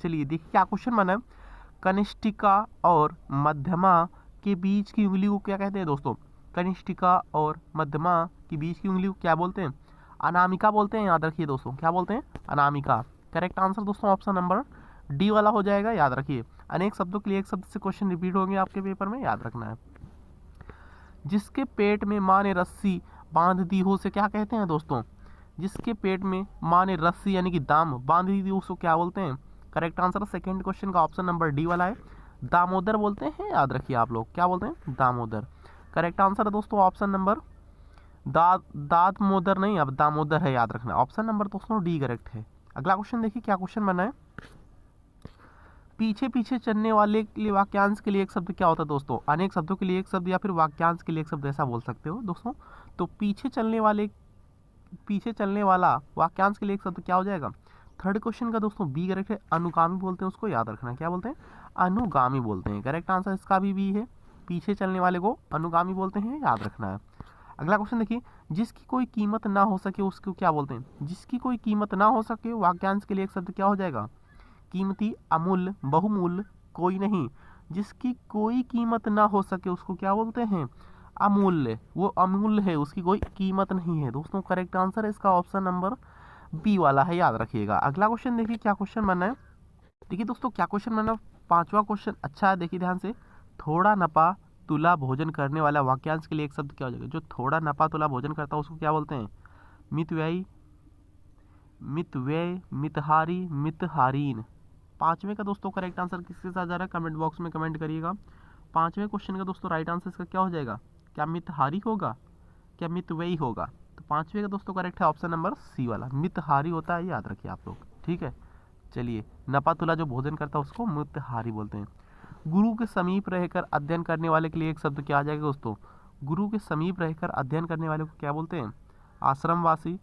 चलिए देखिए क्या क्वेश्चन बना है। कनिष्ठिका और मध्यमा के बीच की उंगली को क्या कहते हैं दोस्तों? कनिष्ठिका और मध्यमा के बीच की उंगली को क्या बोलते हैं? अनामिका बोलते हैं। याद रखिए दोस्तों, क्या बोलते हैं? अनामिका। करेक्ट आंसर दोस्तों ऑप्शन नंबर डी वाला हो जाएगा। याद रखिए, अनेक शब्दों के लिए एक शब्द से क्वेश्चन रिपीट होंगे आपके पेपर में, याद रखना है। जिसके पेट में माँ ने रस्सी बांध दी हो उसे क्या कहते हैं दोस्तों? जिसके पेट में माँ ने रस्सी यानी कि दाम बांध दी हो उसको क्या बोलते हैं? करेक्ट आंसर सेकंड क्वेश्चन का ऑप्शन नंबर डी वाला है, दामोदर बोलते हैं। याद रखिए आप लोग, क्या बोलते हैं? दामोदर। करेक्ट आंसर है दोस्तों ऑप्शन नंबर दादमोदर नहीं, अब दामोदर है, याद रखना। ऑप्शन नंबर दोस्तों डी करेक्ट है। अगला क्वेश्चन देखिए क्या क्वेश्चन बना है। पीछे पीछे चलने वाले के लिए वाक्यांश के लिए एक शब्द क्या होता है दोस्तों? अनेक शब्दों के लिए एक शब्द या फिर वाक्यांश के लिए एक शब्द, ऐसा बोल सकते हो दोस्तों। तो पीछे चलने वाला वाक्यांश के लिए एक शब्द क्या हो जाएगा? थर्ड क्वेश्चन का दोस्तों बी करेक्ट है, अनुगामी बोलते हैं उसको, याद रखना। क्या बोलते हैं? अनुगामी बोलते हैं। करेक्ट आंसर इसका भी बी है, पीछे चलने वाले को अनुगामी बोलते हैं, याद रखना है। अगला क्वेश्चन देखिए, जिसकी कोई कीमत ना हो सके उसको क्या बोलते हैं? जिसकी कोई कीमत ना हो सके वाक्यांश के लिए एक शब्द क्या हो जाएगा? कीमती, अमूल्य, बहुमूल्य, कोई नहीं। जिसकी कोई कीमत ना हो सके उसको क्या बोलते हैं? अमूल्य। वो अमूल्य है, उसकी कोई कीमत नहीं है दोस्तों। करेक्ट आंसर है इसका ऑप्शन नंबर बी वाला है, याद रखिएगा। अगला क्वेश्चन देखिए क्या क्वेश्चन बना है। देखिए दोस्तों क्या क्वेश्चन बना, पांचवा क्वेश्चन अच्छा है, देखिए ध्यान से। थोड़ा नपा तुला भोजन करने वाला वाक्यांश के लिए एक शब्द क्या हो जाएगा? जो थोड़ा नपा तुला भोजन करता है उसको क्या बोलते हैं? मितव्ययी, मितव्यय, मितहारी, मितहारीन। पांचवें का दोस्तों करेक्ट आंसर किसके साथ जा रहा है? कमेंट बॉक्स में कमेंट करिएगा। पांचवें क्वेश्चन का दोस्तों राइट आंसर इसका क्या हो जाएगा? क्या मितहारी होगा, क्या मितव्ययी होगा? तो पांचवें का दोस्तों करेक्ट है ऑप्शन नंबर सी वाला, मितहारी होता है, याद रखिए आप लोग। ठीक है, चलिए। नपा तुला जो भोजन करता है उसको मितहारी बोलते हैं। गुरु के समीप रहकर अध्ययन करने वाले के लिए एक शब्द क्या आ जाएगा दोस्तों? गुरु के समीप रहकर अध्ययन करने वाले को क्या बोलते हैं? आश्रमवासी,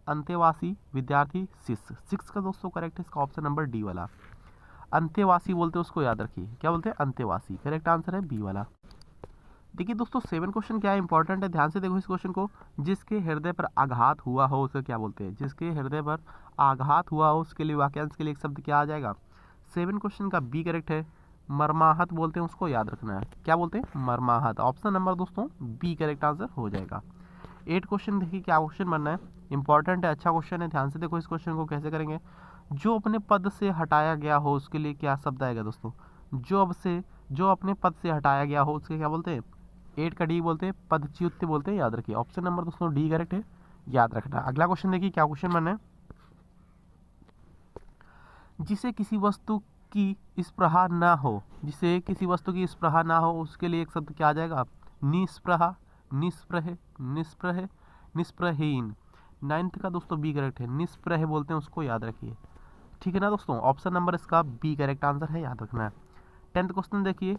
अंतेवासी, विद्यार्थी, शिष्य। सिक्स का दोस्तों करेक्ट है इसका ऑप्शन नंबर डी वाला, अंत्यवासी बोलते हैं उसको, याद रखिए। क्या बोलते हैं? अंत्यवासी। करेक्ट आंसर है बी वाला। देखिए दोस्तों सेवन क्वेश्चन क्या है, इंपॉर्टेंट है, ध्यान से देखो इस क्वेश्चन को। जिसके हृदय पर आघात हुआ हो उसे क्या बोलते हैं? जिसके हृदय पर आघात हुआ हो उसके लिए वाक्यांश के लिए एक शब्द क्या आ जाएगा? सेवन क्वेश्चन का बी करेक्ट है, मर्माहत बोलते हैं उसको, याद रखना है। क्या बोलते हैं? मर्माहत। ऑप्शन नंबर दोस्तों बी करेक्ट आंसर हो जाएगा। 8 क्वेश्चन देखिए क्या क्वेश्चन बनना है, इंपॉर्टेंट है, अच्छा क्वेश्चन है, ध्यान से देखो इस क्वेश्चन को कैसे करेंगे। जो अपने पद से हटाया गया हो उसके लिए क्या शब्द आएगा दोस्तों? जो अपने पद से हटाया गया हो उसके क्या बोलते हैं? 8 का डी बोलते हैं, पदच्युत बोलते हैं, याद रखिए। ऑप्शन नंबर दोस्तों डी करेक्ट है, याद रखना। अगला क्वेश्चन देखिए क्या क्वेश्चन बनना है। जिसे किसी वस्तु की स्पृहा ना हो, जिसे किसी वस्तु की स्पृहा ना हो उसके लिए एक शब्द क्या आ जाएगा? निस्पृहा, निस्पृह, निस्पृह, निस्पृहीन। 9th का दोस्तों बी करेक्ट है, निस्पृह बोलते हैं उसको, याद रखिए। ठीक है ना दोस्तों, ऑप्शन नंबर इसका बी करेक्ट आंसर है, याद रखना है। 10th क्वेश्चन देखिए,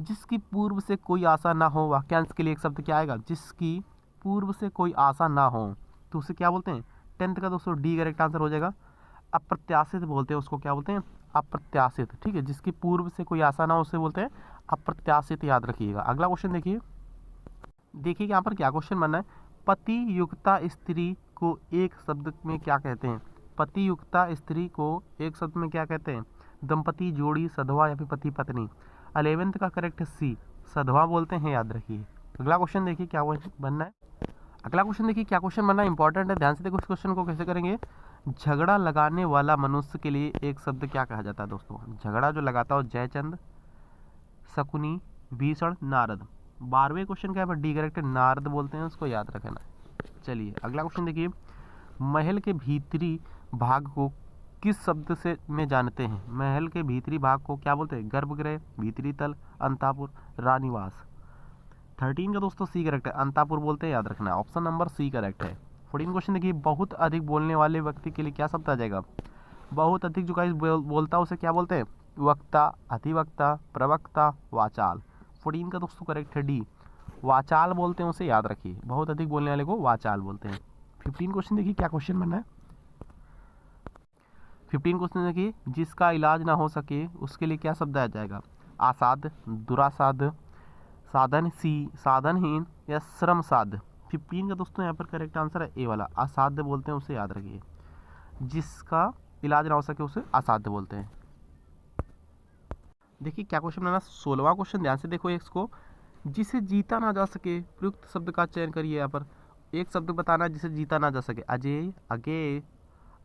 जिसकी पूर्व से कोई आशा ना हो वाक्यांश के लिए एक शब्द क्या आएगा? जिसकी पूर्व से कोई आशा ना हो तो उसे क्या बोलते हैं? 10th का दोस्तों डी करेक्ट आंसर हो जाएगा, अप्रत्याशित बोलते हैं उसको, क्या बोलते हैं? अप्रत्याशित। ठीक है, जिसकी पूर्व से कोई आशा ना हो उसे बोलते हैं अप्रत्याशित, याद रखिएगा। अगला क्वेश्चन देखिए, देखिए यहाँ पर क्या क्वेश्चन बनना है। पति युक्ता स्त्री को एक शब्द में क्या कहते हैं? पति युक्ता स्त्री को एक शब्द में क्या कहते हैं? दंपति, जोड़ी, सधवा या फिर पति पत्नी। 11th का करेक्ट है सी, सधवा बोलते हैं, याद रखिए। अगला क्वेश्चन देखिए क्या बनना है। अगला क्वेश्चन देखिए क्या क्वेश्चन बनना है, इंपॉर्टेंट है, ध्यान से देखो इस क्वेश्चन को कैसे करेंगे। झगड़ा लगाने वाला मनुष्य के लिए एक शब्द क्या कहा जाता है दोस्तों? झगड़ा जो लगाता हो, जयचंद, शकुनी, भीषण, नारद। 12वें क्वेश्चन क्या है? डी करेक्ट है, नारद बोलते हैं उसको, याद रखना। चलिए अगला क्वेश्चन देखिए, महल के भीतरी भाग को किस शब्द से में जानते हैं? महल के भीतरी भाग को क्या बोलते हैं? गर्भगृह, भीतरी तल, अंतापुर, रानीवास। 13 का दोस्तों सी करेक्ट है, अंतापुर बोलते हैं, याद रखना। ऑप्शन नंबर सी करेक्ट है। 14 क्वेश्चन देखिए, बहुत अधिक बोलने वाले व्यक्ति के लिए क्या शब्द आ जाएगा? बहुत अधिक जो गाइस बोलता है उसे क्या बोलते हैं? वक्ता, अधिवक्ता, प्रवक्ता, वाचाल। 14 का दोस्तों करेक्ट है डी, वाचाल बोलते हैं उसे, याद रखिए। बहुत अधिक बोलने वाले को वाचाल बोलते हैं। 15 क्वेश्चन देखिए क्या क्वेश्चन बनना है। 15 क्वेश्चन देखिए, जिसका इलाज ना हो सके उसके लिए क्या शब्द आ जाएगा? आसाद, दुरासाद, साधनहीन या श्रम साध। 15 का दोस्तों यहाँ पर करेक्ट आंसर है ए वाला, असाध्य बोलते हैं उसे, याद रखिए। जिसका इलाज ना हो सके उसे असाध्य बोलते हैं। देखिए क्या क्वेश्चन बनाना, 16वां क्वेश्चन, ध्यान से देखो इसको। जिसे जीता ना जा सके, प्रयुक्त शब्द का चयन करिए। यहाँ पर एक शब्द बताना जिसे जीता ना जा सके। अजय, अगे,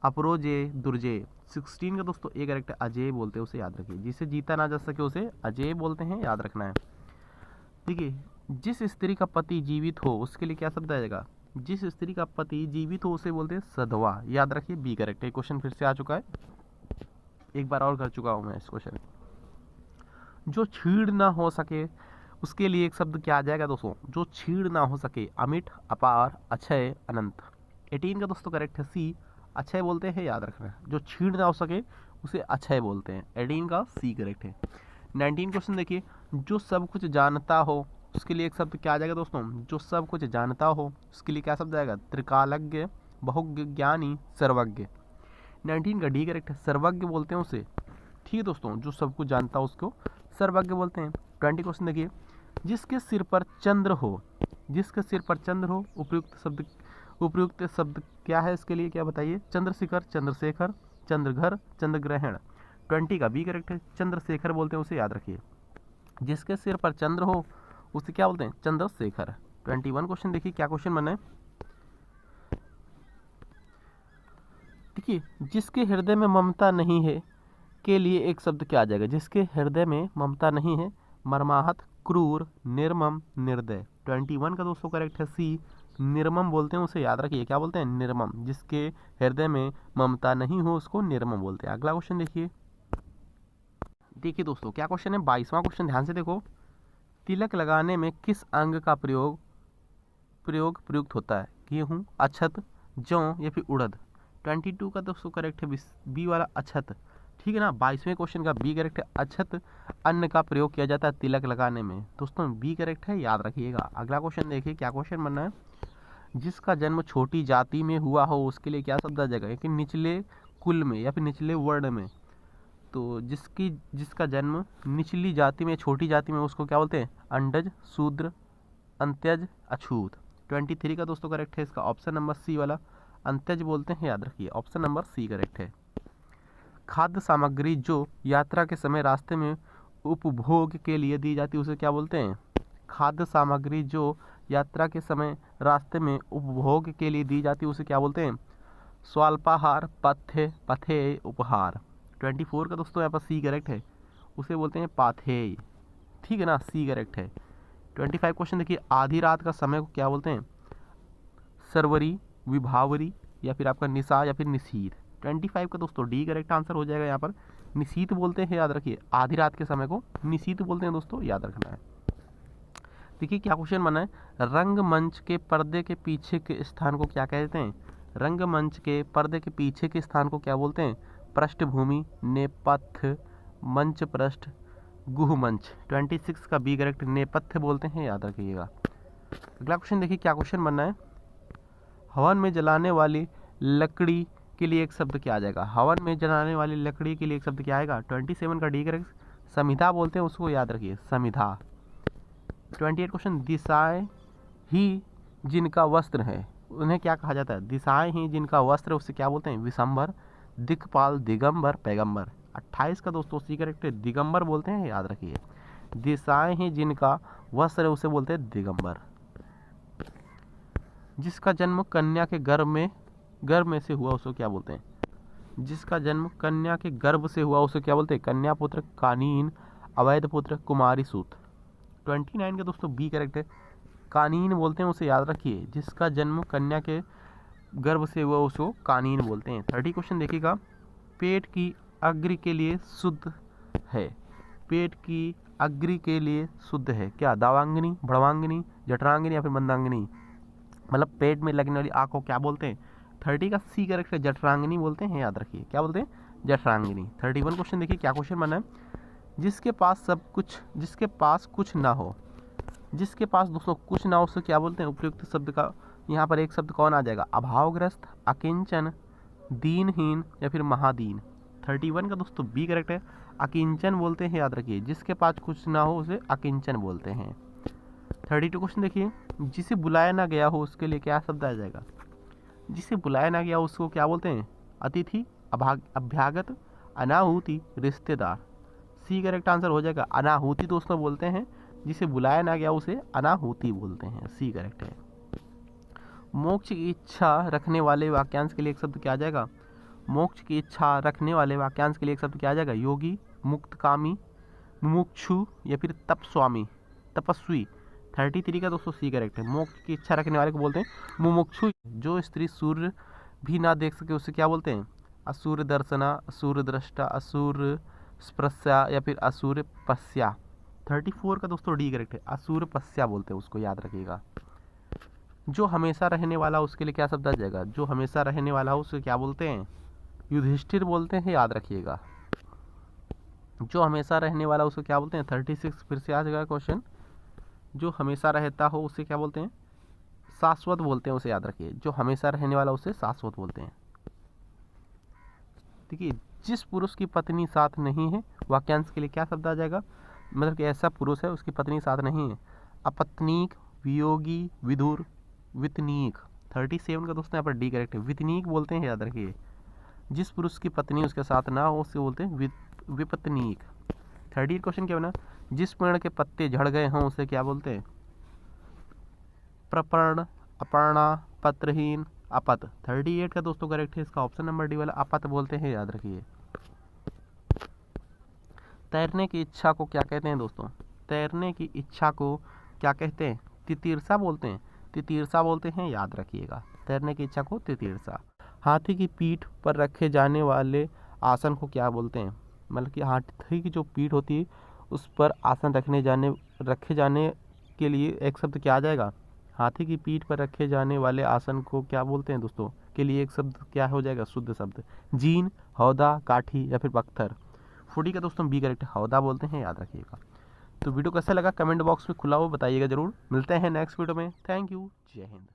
अपरोजे, दुर्जय। 16 का दोस्तों एक करेक्ट है, अजय बोलते हैं, उसे याद रखिए। जिसे जीता ना जा सके उसे अजय बोलते हैं, याद रखना है। देखिए, जिस स्त्री का पति जीवित हो उसके लिए क्या शब्द आएगा? जिस स्त्री का पति जीवित हो उसे बोलते हैं सधवा, याद रखिए, बी करेक्ट है। क्वेश्चन फिर से आ चुका है, एक बार और कर चुका हूँ मैं इस क्वेश्चन। जो छीड़ ना हो सके उसके लिए एक शब्द क्या आ जाएगा दोस्तों? जो छीड़ ना हो सके, अमिट, अपार, अक्षय, अनंत। 18 का दोस्तों करेक्ट है सी, अक्षय बोलते हैं, याद रखना है। जो छीड़ ना हो सके उसे अक्षय बोलते हैं, 18 का सी करेक्ट है। 19 क्वेश्चन देखिए, जो सब कुछ जानता हो उसके लिए एक शब्द क्या आ जाएगा दोस्तों? जो सब कुछ जानता हो उसके लिए क्या शब्द आएगा? त्रिकालज्ञ, बहुज्ञानी, सर्वज्ञ। 19 का डी करेक्ट है, सर्वज्ञ बोलते हैं उसे। ठीक है दोस्तों, जो सब कुछ जानता हो उसको सर्वज्ञ बोलते हैं। 20 क्वेश्चन देखिए, जिसके सिर पर चंद्र हो, जिसके सिर पर चंद्र हो, उपयुक्त शब्द क्या है इसके लिए, क्या बताइए? चंद्रशिखर, चंद्रशेखर, चंद्रघर, चंद्रग्रहण। 20 का बी करेक्ट है, चंद्रशेखर बोलते हैं उसे, याद रखिए। जिसके सिर पर चंद्र हो उसे क्या बोलते हैं? चंद्रशेखर। 21 क्वेश्चन देखिए, क्या क्वेश्चन बना है? देखिए, जिसके हृदय में ममता नहीं है के लिए एक शब्द क्या आ जाएगा? जिसके हृदय में ममता नहीं है, मर्माहत, क्रूर, निर्मम, निर्दय। 21 का दोस्तों करेक्ट है सी, निर्मम बोलते हैं उसे, याद रखिए। क्या बोलते हैं? निर्मम। जिसके हृदय में ममता नहीं हो उसको निर्मम बोलते हैं। अगला क्वेश्चन देखिए। देखिए दोस्तों क्या क्वेश्चन है, 22वां क्वेश्चन, ध्यान से देखो। तिलक लगाने में किस अंग का प्रयुक्त होता है? गेहूँ, अक्षत, जौ या फिर उड़द। 22 का दोस्तों करेक्ट है बी वाला, अक्षत। ठीक है ना। 22वें क्वेश्चन का बी करेक्ट है, अक्षत अन्न का प्रयोग किया जाता है तिलक लगाने में। दोस्तों बी करेक्ट है, याद रखिएगा। अगला क्वेश्चन देखिए, क्या क्वेश्चन बनना है? जिसका जन्म छोटी जाति में हुआ हो उसके लिए क्या शब्द आ जाएगा? कि निचले कुल में या फिर निचले वर्ण में। तो जिसका जन्म निचली जाति में, छोटी जाति में, उसको क्या बोलते हैं? अंडज, शूद्र, अंत्यज, अछूत। 23 का दोस्तों करेक्ट है इसका ऑप्शन नंबर सी वाला, अंत्यज बोलते हैं, याद रखिए। ऑप्शन नंबर सी करेक्ट है। खाद्य सामग्री जो यात्रा के समय रास्ते में उपभोग के लिए दी जाती है उसे क्या बोलते हैं? खाद्य सामग्री जो यात्रा के समय रास्ते में उपभोग के लिए दी जाती है उसे क्या बोलते हैं? स्वाल्पाहार, पथ्य, पथेय, उपहार। 24 का दोस्तों यहाँ पर सी करेक्ट है, उसे बोलते हैं पाथेय। ठीक है ना, सी करेक्ट है। 25 क्वेश्चन देखिए, आधी रात का समय को क्या बोलते हैं? सरवरी, विभावरी या फिर आपका निशा या फिर निशीथ। 25 का दोस्तों डी करेक्ट आंसर हो जाएगा। यहाँ पर निशीथ बोलते हैं, याद रखिए। आधी रात के समय को निशीथ बोलते हैं दोस्तों, याद रखना है। देखिए क्या क्वेश्चन बना है, रंगमंच के पर्दे के पीछे के स्थान को क्या कहते हैं? रंगमंच के पर्दे के पीछे के स्थान को क्या बोलते हैं? पृष्ठभूमि, नेपथ्य, मंच पृष्ठ, गुहमंच। 26 का बी करेक्ट, नेपथ्य बोलते हैं, याद रखिएगा। अगला क्वेश्चन देखिए, क्या क्वेश्चन बनना है? हवन में जलाने वाली लकड़ी के लिए एक शब्द क्या आ जाएगा? हवन में जलाने वाली लकड़ी के लिए एक शब्द क्या आएगा? 27 का डी करेक्ट, समिधा बोलते हैं उसको, याद रखिए, समिधा। 28 क्वेश्चन, दिशाएं ही जिनका वस्त्र है उन्हें क्या कहा जाता है? दिशाएं ही जिनका वस्त्र है उससे क्या बोलते हैं? विशंबर, दिक्पाल, दिगंबर, पैगंबर। 28 का दोस्तों सी करेक्ट है, दिगंबर बोलते हैं, याद रखिए। दिशाएं ही जिनका वस्त्र है उसे बोलते हैं दिगंबर। जिसका जन्म कन्या के गर्भ में से हुआ उसको क्या बोलते हैं? जिसका जन्म कन्या के गर्भ से हुआ उसे क्या बोलते हैं? कन्या पुत्र, कानीन, अवैध पुत्र, कुमारी सूत। 29 का दोस्तों बी करेक्ट है, कानीन बोलते हैं उसे, याद रखिए। जिसका जन्म कन्या के गर्भ से हुआ उसको कानीन बोलते हैं। 30 क्वेश्चन देखिएगा, पेट की अग्रि के लिए शुद्ध है। पेट की अग्रि के लिए शुद्ध है क्या? दावांगिनी, भड़वांगिनी, जठरांगिनी या फिर मंदांगिनी। मतलब पेट में लगने वाली आग को क्या बोलते हैं? 30 का सी करेक्ट है, जठरांगिनी बोलते हैं, याद रखिए। क्या बोलते हैं? जठरांगिनी। 31 क्वेश्चन देखिए, क्या क्वेश्चन बना है? जिसके पास कुछ ना हो, जिसके पास दोस्तों कुछ ना हो उसको क्या बोलते हैं? उपयुक्त शब्द का यहाँ पर एक शब्द कौन आ जाएगा? अभावग्रस्त, अकिंचन, दीनहीन या फिर महादीन। 31 का दोस्तों बी करेक्ट है, अकिंचन बोलते हैं, याद रखिए। जिसके पास कुछ ना हो उसे अकिंचन बोलते हैं। 32 क्वेश्चन देखिए, जिसे बुलाया ना गया हो उसके लिए क्या शब्द आ जाएगा? जिसे बुलाया ना गया हो उसको क्या बोलते हैं? अतिथि, अभ्यागत, अनाहुति, रिश्तेदार। सी करेक्ट आंसर हो जाएगा। अनाहुति दोस्तों बोलते हैं, जिसे बुलाया ना गया उसे अनाहुति बोलते हैं। सी करेक्ट है। मोक्ष की इच्छा रखने वाले वाक्यांश के लिए एक शब्द क्या आ जाएगा? मोक्ष की इच्छा रखने वाले वाक्यांश के लिए एक शब्द क्या आ जाएगा? योगी, मुक्तकामी, मुमुक्षु या फिर तपस्वामी, तपस्वी। 33 का दोस्तों सी करेक्ट है। मोक्ष की इच्छा रखने वाले को बोलते हैं मुमुक्षु। जो स्त्री सूर्य भी ना देख सके उसे क्या बोलते हैं? असूर्य दर्शना, असूर्य दृष्टा, असूर्य स्पृश्या या फिर असूर्य पश्या। 34 का दोस्तों डी करेक्ट है। असूर्य पश्या बोलते हैं उसको, याद रखिएगा। जो हमेशा रहने वाला उसके लिए क्या शब्द आ जाएगा? जो हमेशा रहने वाला हो उसे क्या बोलते हैं? युधिष्ठिर बोलते हैं, याद रखिएगा। जो हमेशा रहने वाला उसे क्या बोलते हैं? 36 फिर से आ जाएगा क्वेश्चन। जो हमेशा रहता हो उसे क्या बोलते हैं? शाश्वत बोलते हैं, उसे याद रखिए। जो हमेशा रहने वाला उसे शाश्वत बोलते हैं। देखिए, जिस पुरुष की पत्नी साथ नहीं है, वाक्यांश के लिए क्या शब्द आ जाएगा? मतलब कि ऐसा पुरुष है उसकी पत्नी साथ नहीं है। अपत्नीक, वियोगी, विधुर, वितनीक। 37 का दोस्तों यहाँ पर डी करेक्ट है। वितनीक बोलते हैं, याद रखिए। जिस पुरुष की पत्नी उसके साथ ना हो उसे बोलते हैं विपत्नीक। 30 क्वेश्चन क्या बना? जिस पेड़ के पत्ते झड़ गए हों उसे क्या बोलते हैं? प्रपर्ण, अपर्णा, पत्रहीन, अपत। 38 का दोस्तों करेक्ट है इसका ऑप्शन नंबर डी वाला, अपत बोलते हैं, याद रखिए। तैरने की इच्छा को क्या कहते हैं दोस्तों? तैरने की इच्छा को क्या कहते हैं? तितीर्षा बोलते हैं। तितीर्षा बोलते हैं, याद रखिएगा। तैरने की इच्छा को तितीर्षा। हाथी की पीठ पर रखे जाने वाले आसन को क्या बोलते हैं? मतलब कि हाथी की जो पीठ होती है उस पर आसन रखे जाने के लिए एक शब्द क्या आ जाएगा? हाथी की पीठ पर रखे जाने वाले आसन को क्या बोलते हैं दोस्तों? के लिए एक शब्द क्या हो जाएगा? शुद्ध शब्द। जीन, हौदा, काठी या फिर पत्थर। 40 का दोस्तों बी करेक्ट, हौदा बोलते हैं, याद रखिएगा। तो वीडियो कैसा लगा कमेंट बॉक्स में खुला हुआ बताइएगा जरूर। मिलते हैं नेक्स्ट वीडियो में। Thank you. जय हिंद।